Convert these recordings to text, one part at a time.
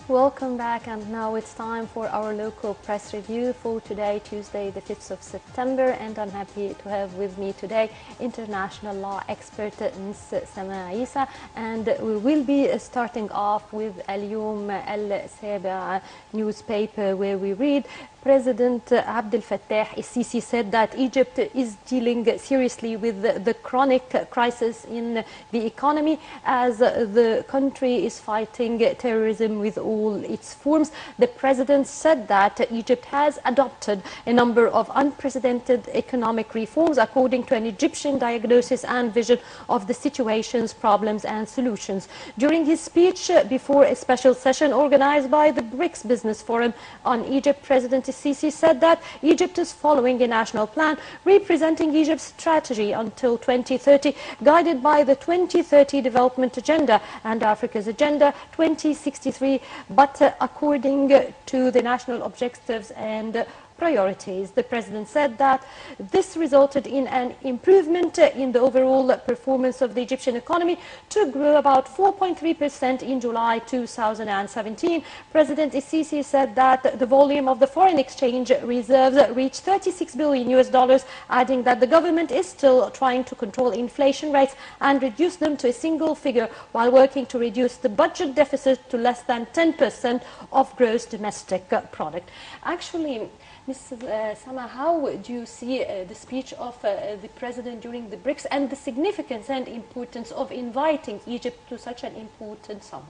Welcome back, and now it's time for our local press review for today, Tuesday, the 5th of September. And I'm happy to have with me today international law expert Ms. Eissa. And we will be starting off with اليوم السابع newspaper, where we read President Abdel Fattah el-Sisi said that Egypt is dealing seriously with the chronic crisis in the economy as the country is fighting terrorism with all its forms. The president said that Egypt has adopted a number of unprecedented economic reforms according to an Egyptian diagnosis and vision of the situation's problems and solutions. During his speech before a special session organized by the Breakfst Business Forum on Egypt, President Sisi said that Egypt is following a national plan representing Egypt's strategy until 2030, guided by the 2030 Development Agenda and Africa's Agenda 2063, but according to the national objectives and priorities. The president said that this resulted in an improvement in the overall performance of the Egyptian economy to grow about 4.3% in July 2017. President Sisi said that the volume of the foreign exchange reserves reached 36 billion US dollars, adding that the government is still trying to control inflation rates and reduce them to a single figure while working to reduce the budget deficit to less than 10% of gross domestic product. Actually, Ms. Sama, how do you see the speech of the president during the BRICS and the significance and importance of inviting Egypt to such an important summit?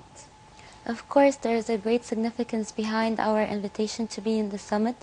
Of course, there is a great significance behind our invitation to be in the summit.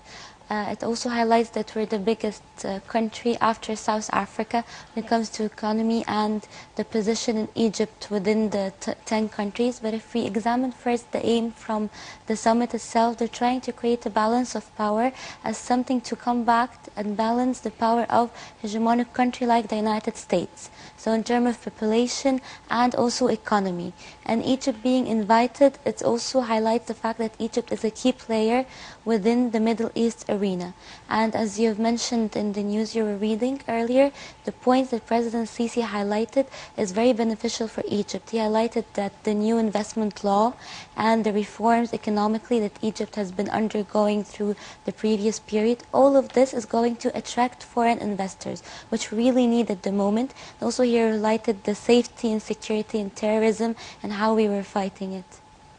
It also highlights that we're the biggest country after South Africa when it comes to economy and the position in Egypt within the 10 countries. But if we examine first the aim from the summit itself, they're trying to create a balance of power as something to come back and balance the power of a hegemonic country like the United States. So in terms of population and also economy. And Egypt being invited, it also highlights the fact that Egypt is a key player within the Middle East arena. And as you have mentioned in the news you were reading earlier, the point that President Sisi highlighted is very beneficial for Egypt. He highlighted that the new investment law and the reforms economically that Egypt has been undergoing through the previous period, all of this is going to attract foreign investors, which we really need at the moment. Also he highlighted the safety and security and terrorism and how we were fighting it.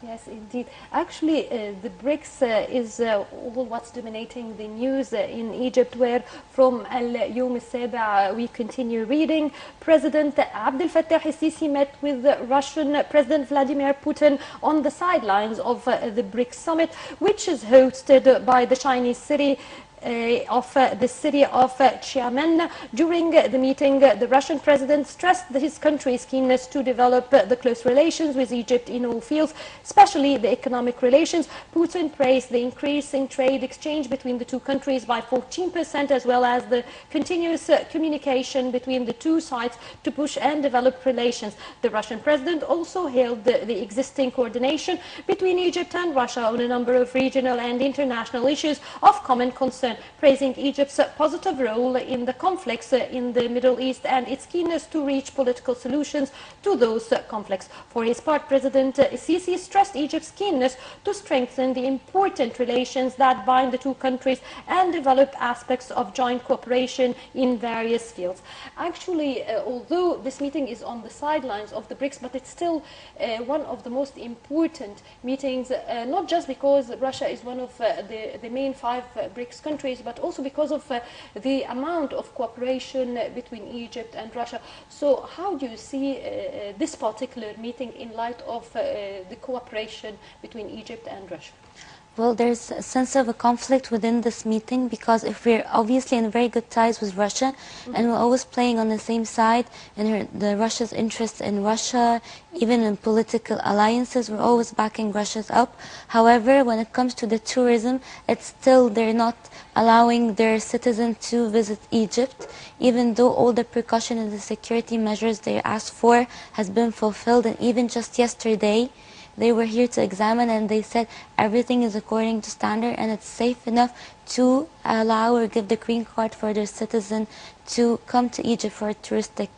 Yes, indeed. Actually, the BRICS is all what's dominating the news in Egypt, where from اليوم السابع we continue reading. President Abdel Fattah el-Sisi met with Russian President Vladimir Putin on the sidelines of the BRICS summit, which is hosted by the Chinese city of the city of Xiamen. During the meeting, the Russian president stressed that his country's keenness to develop the close relations with Egypt in all fields, especially the economic relations. Putin praised the increase in trade exchange between the two countries by 14%, as well as the continuous communication between the two sides to push and develop relations. The Russian president also hailed the existing coordination between Egypt and Russia on a number of regional and international issues of common concern, praising Egypt's positive role in the conflicts in the Middle East and its keenness to reach political solutions to those conflicts. For his part, President Sisi stressed Egypt's keenness to strengthen the important relations that bind the two countries and develop aspects of joint cooperation in various fields. Actually, although this meeting is on the sidelines of the BRICS, but it's still one of the most important meetings, not just because Russia is one of the main 5 BRICS countries, but also because of the amount of cooperation between Egypt and Russia. So how do you see this particular meeting in light of the cooperation between Egypt and Russia? Well, there's a sense of a conflict within this meeting because if we're obviously in very good ties with Russia and we're always playing on the same side and the Russia's interests in Russia, even in political alliances, we're always backing Russia's up. However, when it comes to the tourism, it's still they're not allowing their citizens to visit Egypt, even though all the precaution and the security measures they asked for has been fulfilled. And even just yesterday, they were here to examine and they said everything is according to standard and it's safe enough to allow or give the green card for their citizen to come to Egypt for touristic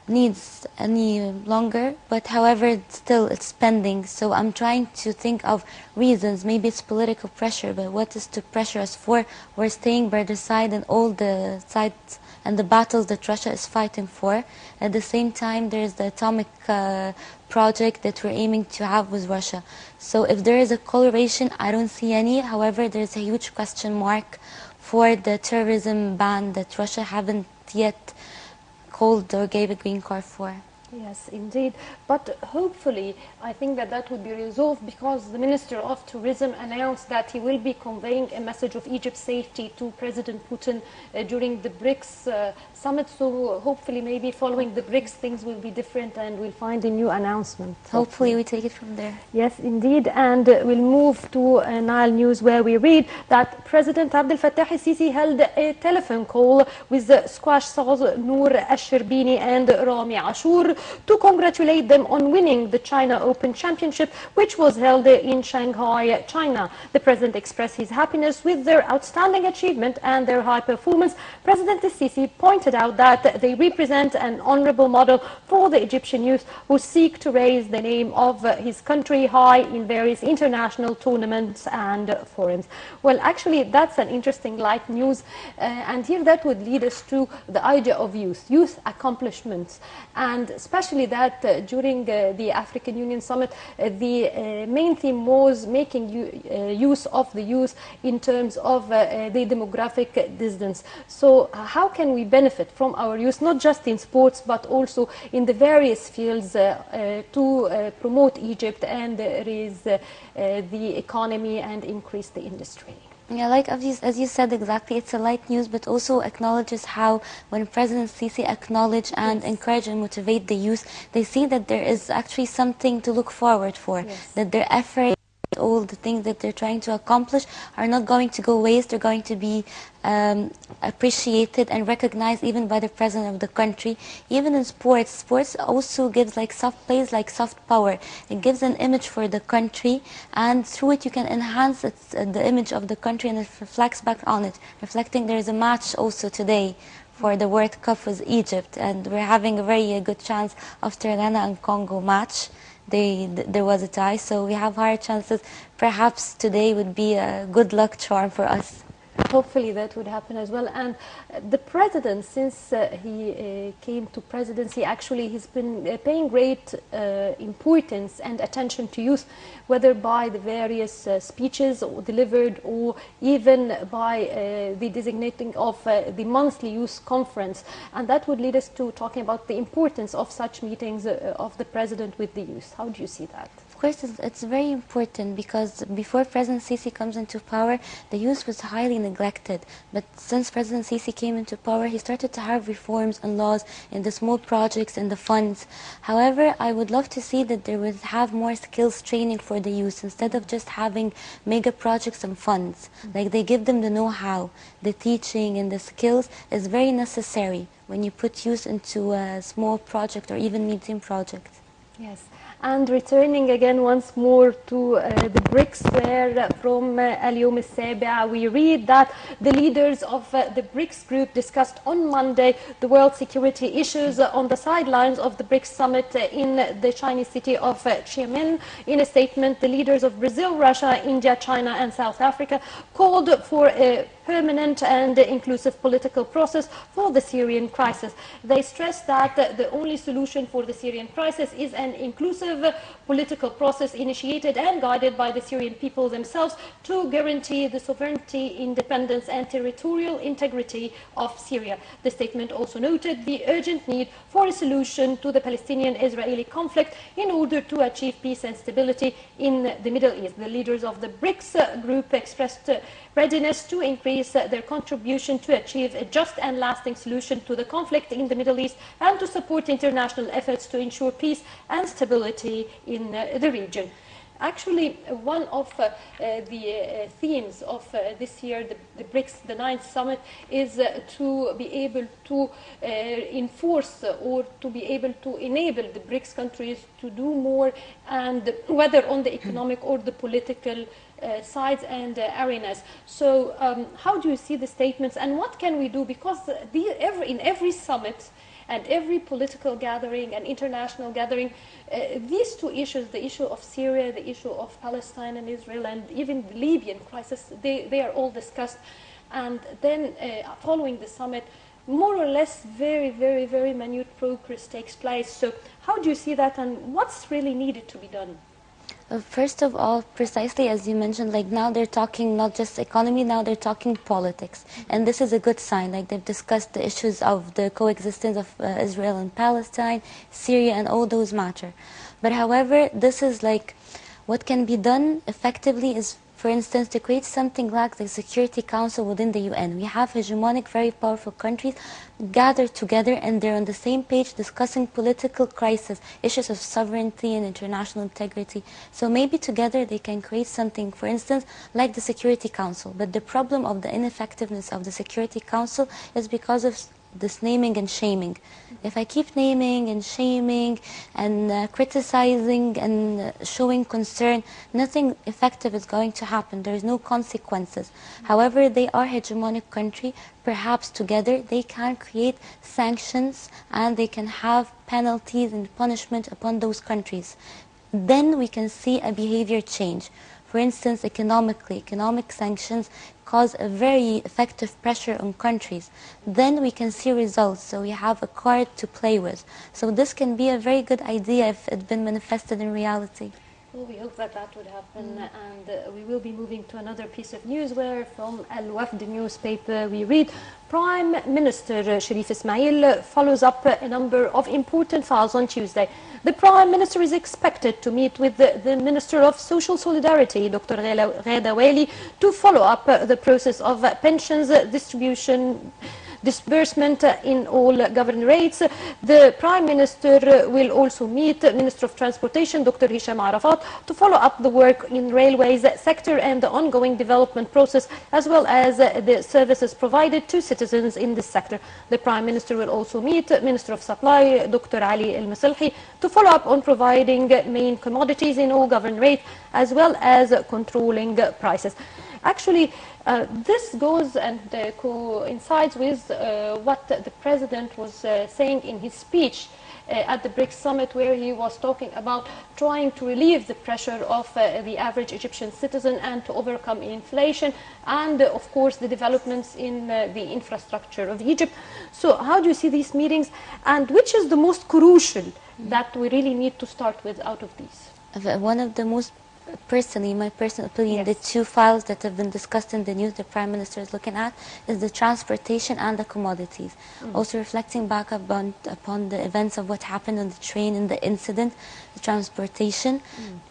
needs any longer, but however, still it's pending. So I'm trying to think of reasons. Maybe it's political pressure, but what is to pressure us for? We're staying by their side in all the sides and the battles that Russia is fighting for. At the same time, there's the atomic project that we're aiming to have with Russia. So if there is a correlation, I don't see any. However, there's a huge question mark for the terrorism ban that Russia haven't yet called or gave a green card for. Yes, indeed. But hopefully, I think that that would be resolved because the Minister of Tourism announced that he will be conveying a message of Egypt's safety to President Putin during the BRICS summit. So hopefully, maybe following the BRICS, things will be different and we'll find a new announcement. Hopefully, we take it from there. Yes, indeed. And we'll move to Nile News, where we read that President Abdel Fattah el-Sisi held a telephone call with the squash stars Noor al-Sherbini and Rami Ashour to congratulate them on winning the China Open Championship, which was held in Shanghai, China. The president expressed his happiness with their outstanding achievement and their high performance. President el-Sisi pointed out that they represent an honorable model for the Egyptian youth who seek to raise the name of his country high in various international tournaments and forums. Well, actually, that's an interesting light news. And here that would lead us to the idea of youth accomplishments. And especially that during the African Union Summit, the main theme was making use of the youth in terms of the demographic distance. So how can we benefit from our youth, not just in sports, but also in the various fields to promote Egypt and raise the economy and increase the industry? Yeah, like as you said exactly, it's a light news, but also acknowledges how when President Sisi acknowledge and encourage and motivate the youth, they see that there is actually something to look forward for, that their effort, all the things that they're trying to accomplish are not going to go waste. They're going to be appreciated and recognized even by the president of the country. Even in sports also gives like soft plays, like soft power. It gives an image for the country, and through it you can enhance the image of the country, and it reflects back on it. Reflecting, there is a match also today for the World Cup with Egypt, and we're having a very good chance after Ghana and Congo match. There was a tie, so we have higher chances. Perhaps today would be a good luck charm for us. Hopefully that would happen as well. And the president, since he came to presidency, actually he's been paying great importance and attention to youth, whether by the various speeches delivered or even by the designating of the monthly youth conference. And that would lead us to talking about the importance of such meetings of the president with the youth. How do you see that? Of course, it's very important because before President Sisi comes into power, the youth was highly neglected. But since President Sisi came into power, he started to have reforms and laws in the small projects and the funds. However, I would love to see that there would have more skills training for the youth instead of just having mega projects and funds. Like they give them the know-how, the teaching and the skills is very necessary when you put youth into a small project or even medium project. Yes. And returning again once more to the BRICS, where from Al-Yom Al-Sabi'a we read that the leaders of the BRICS group discussed on Monday the world security issues on the sidelines of the BRICS summit in the Chinese city of Xiamen. In a statement, the leaders of Brazil, Russia, India, China and South Africa called for a permanent and inclusive political process for the Syrian crisis. They stressed that the only solution for the Syrian crisis is an inclusive political process initiated and guided by the Syrian people themselves to guarantee the sovereignty, independence and territorial integrity of Syria. The statement also noted the urgent need for a solution to the Palestinian-Israeli conflict in order to achieve peace and stability in the Middle East. The leaders of the BRICS group expressed readiness to increase their contribution to achieve a just and lasting solution to the conflict in the Middle East and to support international efforts to ensure peace and stability in the region. Actually, one of the themes of this year, the BRICS, the 9th summit, is to be able to enforce or to be able to enable the BRICS countries to do more, and whether on the economic or the political sides and arenas. So how do you see the statements and what can we do? Because in every summit, and every political gathering and international gathering, these two issues, the issue of Syria, the issue of Palestine and Israel, and even the Libyan crisis, they are all discussed. And then following the summit, more or less very, very, very minute progress takes place. So how do you see that, and what's really needed to be done? First of all, precisely as you mentioned, like now they're talking not just economy, now they're talking politics. And this is a good sign. Like they've discussed the issues of the coexistence of Israel and Palestine, Syria, and all those matter. But however, this is like what can be done effectively is, for instance, to create something like the Security Council within the UN. We have hegemonic, very powerful countries gathered together, and they're on the same page discussing political crisis, issues of sovereignty and international integrity. So maybe together they can create something, for instance, like the Security Council. But the problem of the ineffectiveness of the Security Council is because of this naming and shaming. If I keep naming and shaming and criticizing and showing concern, nothing effective is going to happen. There is no consequences. However, they are hegemonic country. Perhaps together they can create sanctions and they can have penalties and punishment upon those countries. Then we can see a behavior change. For instance, economic sanctions cause a very effective pressure on countries. Then we can see results, so we have a card to play with. So this can be a very good idea if it's been manifested in reality. Well, we hope that that would happen, and we will be moving to another piece of news where from Al Wafd newspaper we read Prime Minister Sharif Ismail follows up a number of important files on Tuesday. The Prime Minister is expected to meet with the Minister of Social Solidarity, Dr. Ghada Wali, to follow up the process of pensions disbursement in all governorates. The Prime Minister will also meet Minister of Transportation, Dr. Hisham Arafat, to follow up the work in railways sector and the ongoing development process, as well as the services provided to citizens in this sector. The Prime Minister will also meet Minister of Supply, Dr. Ali Al Masalhi, to follow up on providing main commodities in all governorates, as well as controlling prices. Actually, this goes and coincides with what the President was saying in his speech at the Breakfst summit, where he was talking about trying to relieve the pressure of the average Egyptian citizen and to overcome inflation and, of course, the developments in the infrastructure of Egypt. So how do you see these meetings, and which is the most crucial that we really need to start with out of these? One of the most personally, my personal opinion, Yes. the two files that have been discussed in the news the Prime Minister is looking at is the transportation and the commodities. Also reflecting back upon the events of what happened on the train in the incident, the transportation.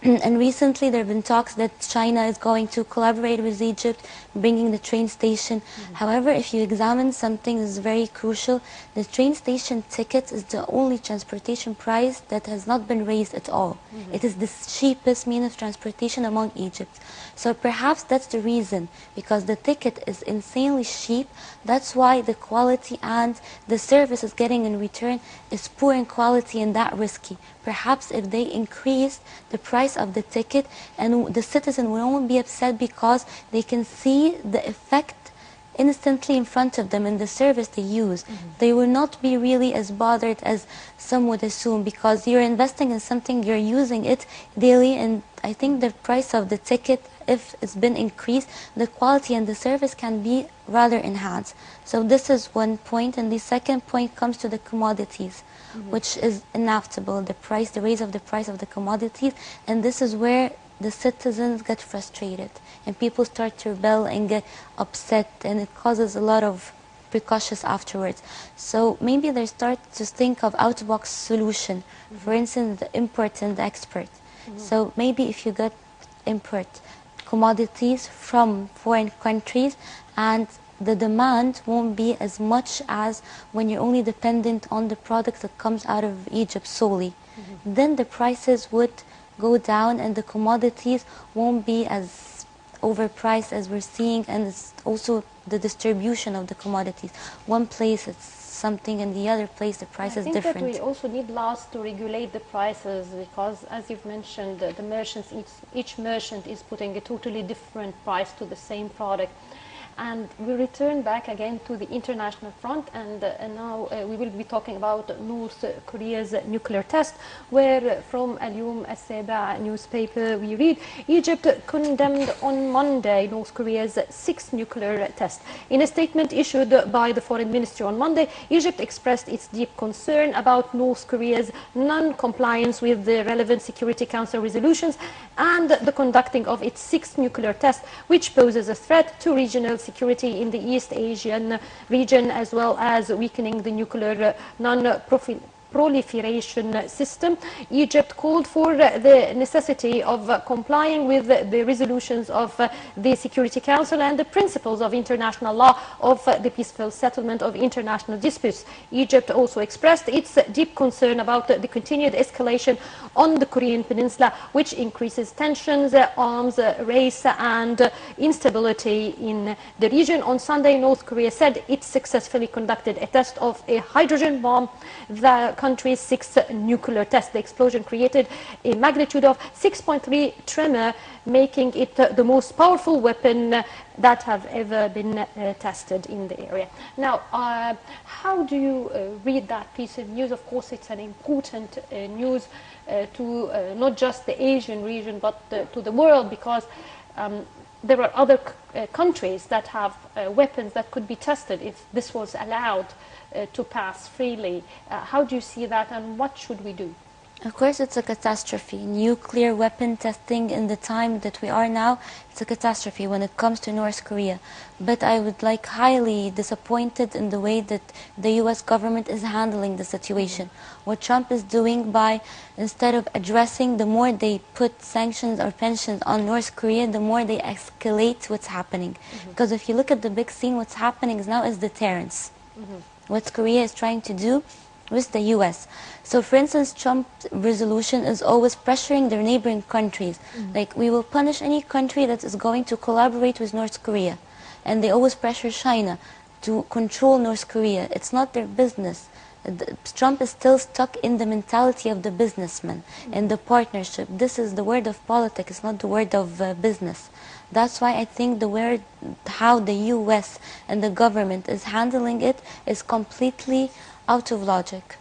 And recently there have been talks that China is going to collaborate with Egypt, bringing the train station. However, if you examine something that is very crucial, the train station ticket is the only transportation price that has not been raised at all. It is the cheapest means of transportation among Egypt. So perhaps that's the reason, because the ticket is insanely cheap. That's why the quality and the service is getting in return is poor in quality and that risky. Perhaps if they increase the price of the ticket, and the citizen won't be upset because they can see the effect instantly in front of them in the service they use. They will not be really as bothered as some would assume, because you're investing in something, you're using it daily, and I think the price of the ticket, if it's been increased, the quality and the service can be rather enhanced. So this is one point, and the second point comes to the commodities, which is inevitable, the raise of the price of the commodities, and this is where the citizens get frustrated and people start to rebel and get upset, and it causes a lot of repercussions afterwards. So maybe they start to think of out-of-box solution, for instance, the import and the export. So maybe if you get import commodities from foreign countries, and the demand won't be as much as when you're only dependent on the product that comes out of Egypt solely, then the prices would go down and the commodities won't be as overpriced as we're seeing, and it's also the distribution of the commodities. One place it's something and the other place the price is different. I think that we also need laws to regulate the prices, because as you've mentioned, the merchants, each merchant is putting a totally different price to the same product. And we return back again to the international front, and now we will be talking about North Korea's nuclear test, where from Al-Yom Al-Saba newspaper we read, Egypt condemned on Monday North Korea's sixth nuclear test. In a statement issued by the foreign ministry on Monday, Egypt expressed its deep concern about North Korea's non-compliance with the relevant Security Council resolutions and the conducting of its sixth nuclear test, which poses a threat to regional security in the East Asian region, as well as weakening the nuclear non-proliferation system. Egypt called for the necessity of complying with the resolutions of the Security Council and the principles of international law of the peaceful settlement of international disputes. Egypt also expressed its deep concern about the continued escalation on the Korean Peninsula, which increases tensions, arms race and instability in the region. On Sunday, North Korea said it successfully conducted a test of a hydrogen bomb, the country's sixth nuclear test. The explosion created a magnitude of 6.3 tremor, making it the most powerful weapon that have ever been tested in the area. Now, how do you read that piece of news? Of course, it's an important news to not just the Asian region, but to the world, because there are other countries that have weapons that could be tested if this was allowed to pass freely. How do you see that, and what should we do? Of course, it's a catastrophe. Nuclear weapon testing in the time that we are now, it's a catastrophe when it comes to North Korea. But I would like highly disappointed in the way that the US government is handling the situation. What Trump is doing by, instead of addressing, the more they put sanctions or pensions on North Korea, the more they escalate what's happening. Because if you look at the big scene, what's happening now is deterrence. What Korea is trying to do with the US. So for instance, Trump's resolution is always pressuring their neighboring countries. Like, we will punish any country that is going to collaborate with North Korea. And they always pressure China to control North Korea. It's not their business. Trump is still stuck in the mentality of the businessman and the partnership. This is the word of politics, it's not the word of business. That's why I think how the US and the government is handling it is completely out of logic.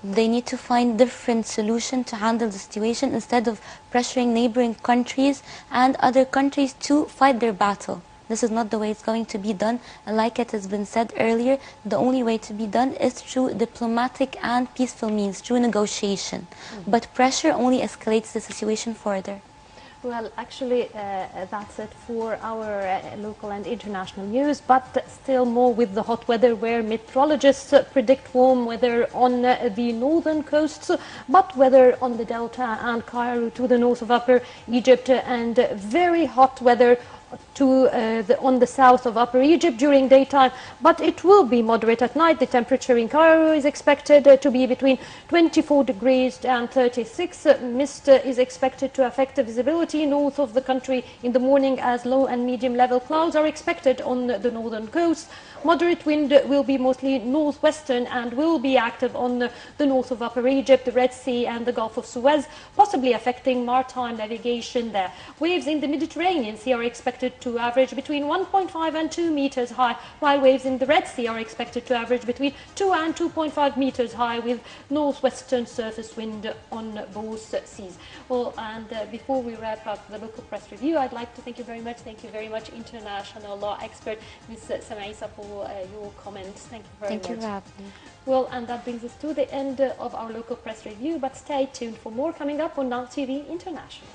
They need to find different solution to handle the situation instead of pressuring neighboring countries and other countries to fight their battle. This is not the way it's going to be done. And like it has been said earlier, the only way to be done is through diplomatic and peaceful means, through negotiation. But pressure only escalates the situation further. Well, actually, that's it for our local and international news, but still more with the hot weather, where meteorologists predict warm weather on the northern coasts, but weather on the Delta and Cairo to the north of Upper Egypt, and very hot weather on the south of Upper Egypt during daytime, but it will be moderate at night. The temperature in Cairo is expected to be between 24 degrees and 36. Mist is expected to affect the visibility north of the country in the morning, as low and medium level clouds are expected on the northern coast. Moderate wind will be mostly northwestern and will be active on the north of Upper Egypt, the Red Sea and the Gulf of Suez, possibly affecting maritime navigation there. Waves in the Mediterranean Sea are expected to average between 1.5 and 2 meters high, while waves in the Red Sea are expected to average between 2 and 2.5 meters high, with northwestern surface wind on both seas. Well, and before we wrap up the local press review, I'd like to thank you very much, international law expert Ms. Eissa, for your comments. Thank you very much. Thank you for having me. Well, and that brings us to the end of our local press review, but stay tuned for more coming up on Nile TV International.